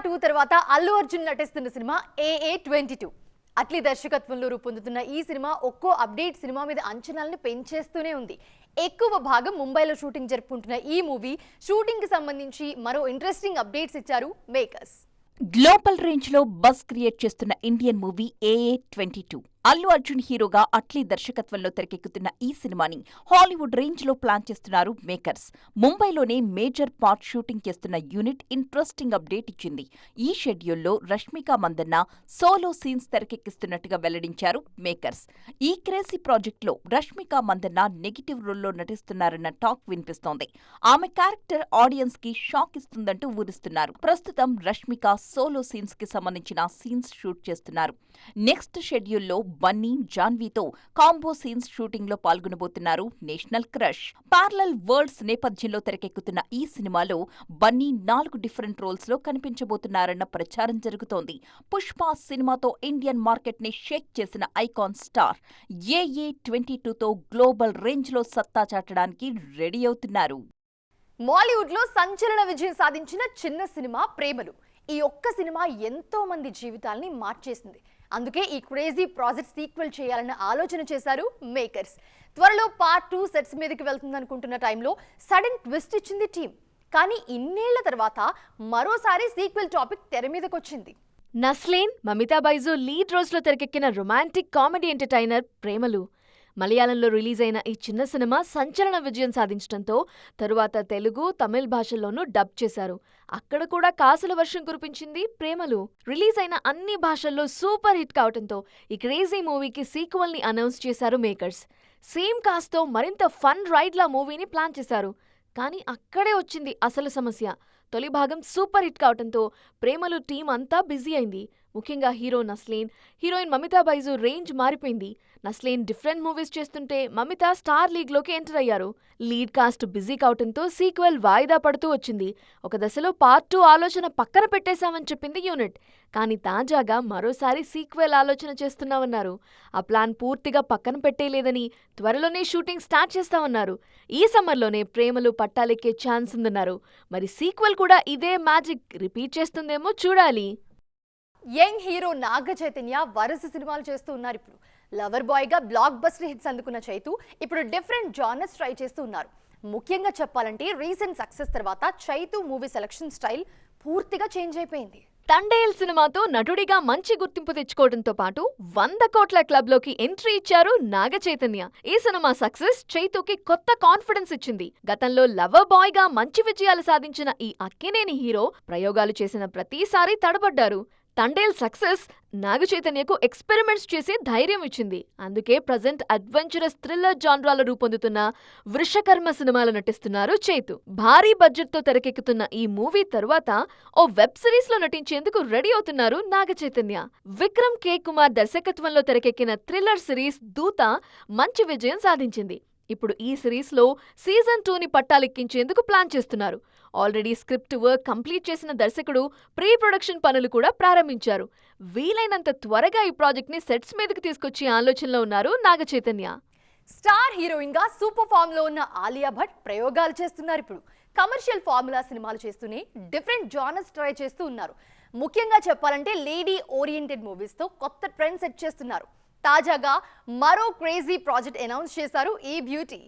2 తర్వాత అల్లు అర్జున్ నటిస్తున్న cinema AA22. Atlee దర్శకత్వంలో రూపొందుతున్న ఈ సినిమా ఒక్కో అప్డేట్ సినిమా మీద అంచనాలను పెంచేస్తూనే ఉంది. ఎక్కువ భాగం ముంబైలో షూటింగ్ జరుపుకుంటున్న ఈ మూవీ షూటింగ్ కి సంబంధించి మరో ఇంట్రెస్టింగ్ అప్డేట్స్ ఇచ్చారు మేకర్స్. గ్లోబల్ రేంజ్ లో బజ్ క్రియేట్ చేస్తున్న Indian movie AA22. Allu Arjun హీరోగా అట్లీ దర్శకత్వంలో తెరకెక్కుతున్న ఈ సినిమాని హాలీవుడ్ రేంజ్ లో ప్లాన్ చేస్తున్నారు మేకర్స్. ముంబైలోనే మేజర్ పార్ట్ షూటింగ్ చేస్తున్న యూనిట్ ఇంట్రెస్టింగ్ అప్డేట్ ఇచ్చింది. ఈ షెడ్యూల్లో రష్మిక మందన్న సోలో సీన్స్ తెరకెక్కిస్తున్నట్టుగా వెల్లడించారు మేకర్స్. ఈ క్రేజీ ప్రాజెక్ట్ లో రష్మిక మందన్న నెగిటివ్ రోల్లో నటిస్తున్నారన్న టాక్ వినిపిస్తోంది. ఆమె క్యారెక్టర్ ఆడియన్స్ కి షాక్ ఇస్తుందంటూ ఊరిస్తున్నారు. ప్రస్తుతం రష్మిక సోలో సీన్స్ కి సంబంధించిన సీన్స్ షూట్ చేస్తున్నారు. నెక్స్ట్ షెడ్యూల్లో బన్నీ, జాన్వీతో కాంబో సీన్స్ షూటింగ్ లో పాల్గొనబోతున్నారు నేషనల్ క్రష్. పారలల్ వరల్డ్స్ నేపథ్యంలో తెరకెక్కుతున్న ఈ సినిమాలో బన్నీ 4 డిఫరెంట్ రోల్స్ లో కనిపించబోతున్నారన్న ప్రచారం జరుగుతోంది. పుష్ప సినిమాతో ఇండియన్ మార్కెట్ ని షేక్ చేసిన ఐకాన్ స్టార్ AA22తో గ్లోబల్ రేంజ్ లో సత్తా చాటడానికి రెడీ అవుతున్నారు. మాలీవుడ్ లో సంచలన విజయం సాధించిన చిన్న సినిమా ప్రేమలు. ఈ ఒక్క సినిమా ఎంతో మంది జీవితాల్ని మార్చేసింది. అందుకే ఈ క్రేజీ ప్రాజెక్ట్ సీక్వెల్ చేయాలన్న ఆలోచన చేశారు మేకర్స్. త్వరలో పార్ట్ 2 సెట్స్ మీదకి వెళ్తుందనుకుంటున్న టైంలో సడన్ ట్విస్ట్ ఇచ్చింది టీం. కానీ ఇన్నేళ్ల తర్వాత మరోసారి సీక్వెల్ టాపిక్ తెర మీదకొచ్చింది. నస్లీన్, మమితా బైజు లీడ్ రోల్స్ లో తెరకెక్కిన రొమాంటిక్ కామెడీ ఎంటర్టైనర్ ప్రేమలు. మలయాళంలో రిలీజ్ అయిన ఈ చిన్న సినిమా సంచలన విజయం సాధించడంతో తరువాత తెలుగు, తమిళ్ భాషల్లోనూ డబ్ చేశారు. అక్కడ కూడా కాసుల వర్షం కురిపించింది ప్రేమలు. రిలీజ్ అయిన అన్ని భాషల్లో సూపర్ హిట్ కావడంతో ఈ క్రేజీ మూవీకి సీక్వెల్ ని అనౌన్స్ చేశారు మేకర్స్. సేమ్ కాస్ట్ తో మరింత ఫన్ రైడ్ లా మూవీని ప్లాన్ చేశారు. కానీ అక్కడే వచ్చింది అసలు సమస్య. తొలి భాగం సూపర్ హిట్ కావడంతో ప్రేమలు టీం అంతా బిజీ అయింది. ముఖ్యంగా hero Naslen, heroine Mamitha Baiju range మారిపోయింది. నస్లీన్ డిఫరెంట్ మూవీస్ చేస్తుంటే మమితా స్టార్ లీగ్ లోకి ఎంటర్ అయ్యారు. లీడ్ కాస్ట్ బిజీ కావడంతో సీక్వెల్ వాయిదా పడుతూ వచ్చింది. ఒక దశలో పార్ట్ 2 ఆలోచన పక్కన పెట్టేశామని చెప్పింది యూనిట్. కానీ తాజాగా మరోసారి సీక్వెల్ ఆలోచన చేస్తున్నామన్నారు. ఆ ప్లాన్ పూర్తిగా పక్కన పెట్టేయలేదని, త్వరలోనే షూటింగ్ స్టార్ట్ చేస్తామన్నారు. ఈ సమ్మర్లోనే ప్రేమలు పట్టాలెక్కే ఛాన్స్ ఉందన్నారు. మరి సీక్వెల్ కూడా ఇదే మ్యాజిక్ రిపీట్ చేస్తుందేమో చూడాలి. యంగ్ హీరో నాగ చైతన్య వరుస సినిమాలు చేస్తూ ఉన్నారు. ఇప్పుడు లవర్ బాయ్ గా బ్లాక్ బస్టర్ హిట్స్ అందుకున్న చైతు ఇప్పుడు డిఫరెంట్ జానర్స్ ట్రై చేస్తూ ఉన్నారు. ముఖ్యంగా చెప్పాలంటే రీసెంట్ సక్సెస్ తర్వాత చైతు మూవీ సెలక్షన్ స్టైల్ పూర్తిగా చేంజ్ అయిపోయింది. తండేల్ సినిమాతో నటుడిగా మంచి గుర్తింపు తెచ్చుకోవడంతో పాటు 100 కోట్ల క్లబ్ లోకి ఎంట్రీ ఇచ్చారు నాగ చైతన్య. ఈ సినిమా సక్సెస్ చైతుకి కొత్త కాన్ఫిడెన్స్ ఇచ్చింది. గతంలో లవర్ బాయ్ గా మంచి విజయాలు సాధించిన ఈ అక్కినేని హీరో ప్రయోగాలు చేసిన ప్రతిసారి తడబడ్డారు. తండేల్ సక్సెస్ నాగ చైతన్యకు ఎక్స్పెరిమెంట్స్ చేసే ధైర్యం ఇచ్చింది. అందుకే ప్రజెంట్ అడ్వెంచరస్ థ్రిల్లర్ జాన్రాలో రూపొందుతున్న వృషకర్మ సినిమాలో నటిస్తున్నారు చైతు. భారీ బడ్జెట్ తో తెరకెక్కుతున్న ఈ మూవీ తరువాత ఓ వెబ్ సిరీస్ లో నటించేందుకు రెడీ అవుతున్నారు నాగ చైతన్య. విక్రమ్ కే కుమార్ దర్శకత్వంలో తెరకెక్కిన థ్రిల్లర్ సిరీస్ దూత మంచి విజయం సాధించింది. ఇప్పుడు ఈ సిరీస్ లో సీజన్ 2ని పట్టాలెక్కించేందుకు ప్లాన్ చేస్తున్నారు. ఆల్రెడీ స్క్రిప్ట్ వర్క్ కంప్లీట్ చేసిన దర్శకుడు ప్రీ ప్రొడక్షన్ పనులు కూడా ప్రారంభించారు. వీలైనంత త్వరగా ఈ ప్రాజెక్ట్ ని సెట్స్ మీదకి తీసుకొచ్చే ఆలోచనలో ఉన్నారు నాగ చైతన్య. స్టార్ హీరోయిన్ గా సూపర్ ఫామ్ లో ఉన్న ఆలియా భట్ ప్రయోగాలు చేస్తున్నారు. ఇప్పుడు కమర్షియల్ ఫార్ములా సినిమాలు చేస్తూనే డిఫరెంట్ జానర్స్ ట్రై చేస్తూ ఉన్నారు. ముఖ్యంగా చెప్పాలంటే లేడీ ఓరియంటెడ్ మూవీస్ తో కొత్త ట్రెండ్ సెట్ చేస్తున్నారు. తాజాగా మరో క్రేజీ ప్రాజెక్ట్ అనౌన్స్ చేశారు ఈ బ్యూటీ.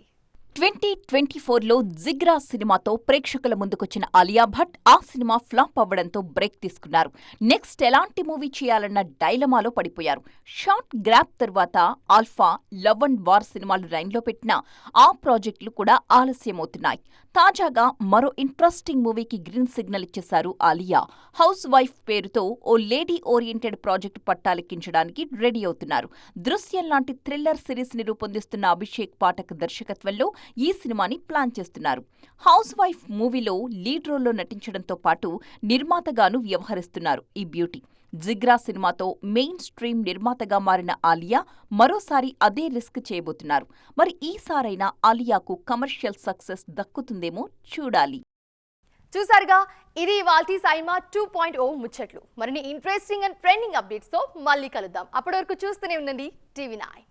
2024లో జిగ్రా సినిమాతో ప్రేక్షకుల ముందుకొచ్చిన ఆలియా భట్ ఆ సినిమా ఫ్లాప్ అవ్వడంతో బ్రేక్ తీసుకున్నారు. నెక్స్ట్ ఎలాంటి మూవీ చేయాలన్న డైలమాలో పడిపోయారు. షార్ట్ గ్రాప్ తర్వాత ఆల్ఫా, లవ్ అండ్ వార్ సినిమాలు లైన్లో పెట్టినా ఆ ప్రాజెక్టులు కూడా ఆలస్యమవుతున్నాయి. తాజాగా మరో ఇంట్రెస్టింగ్ మూవీకి గ్రీన్ సిగ్నల్ ఇచ్చేశారు ఆలియా. హౌస్ వైఫ్ పేరుతో ఓ లేడీ ఓరియంటెడ్ ప్రాజెక్టు పట్టాలెక్కించడానికి రెడీ అవుతున్నారు. దృశ్యం లాంటి థ్రిల్లర్ సిరీస్ ని రూపొందిస్తున్న అభిషేక్ పాఠక్ దర్శకత్వంలో ఈ సినిమాని ప్లాన్ చేస్తున్నారు. హౌస్ వైఫ్ మూవీలో లీడ్ రోల్లో నటించడంతో పాటు నిర్మాతగాను వ్యవహరిస్తున్నారు ఈ బ్యూటీ. జిగ్రా సినిమాతో మెయిన్ స్ట్రీమ్ నిర్మాతగా మారిన ఆలియా మరోసారి అదే రిస్క్ చేయబోతున్నారు. మరి ఈసారైనా ఆలియాకు కమర్షియల్ సక్సెస్ దక్కుతుందేమో చూడాలి. చూసారుగా, ఇది ఇవాల్టి సైమా 2.0 ముచ్చట్లు. మరిన్ని ఇంట్రెస్టింగ్ అండ్ ట్రెండింగ్ అప్డేట్స్ తో మళ్ళీ కలుద్దాం. అప్పటి వరకు చూస్తూనే ఉండండి TV9.